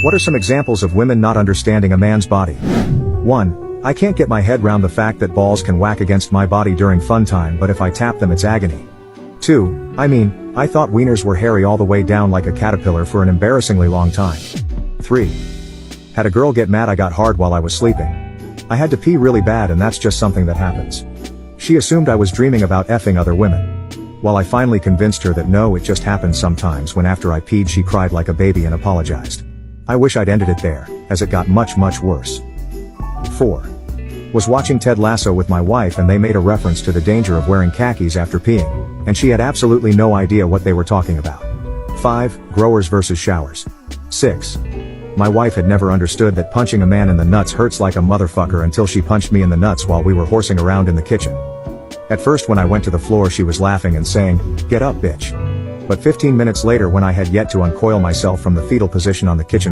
What are some examples of women not understanding a man's body? 1. I can't get my head round the fact that balls can whack against my body during fun time, but if I tap them it's agony. 2. I thought wieners were hairy all the way down like a caterpillar for an embarrassingly long time. 3. Had a girl get mad I got hard while I was sleeping. I had to pee really bad and that's just something that happens. She assumed I was dreaming about effing other women. While I finally convinced her that no, it just happens sometimes, when after I peed she cried like a baby and apologized. I wish I'd ended it there, as it got much worse. 4. Was watching Ted Lasso with my wife and they made a reference to the danger of wearing khakis after peeing, and she had absolutely no idea what they were talking about. 5. Growers versus showers. 6. My wife had never understood that punching a man in the nuts hurts like a motherfucker until she punched me in the nuts while we were horsing around in the kitchen. At first when I went to the floor she was laughing and saying, "Get up, bitch." But 15 minutes later when I had yet to uncoil myself from the fetal position on the kitchen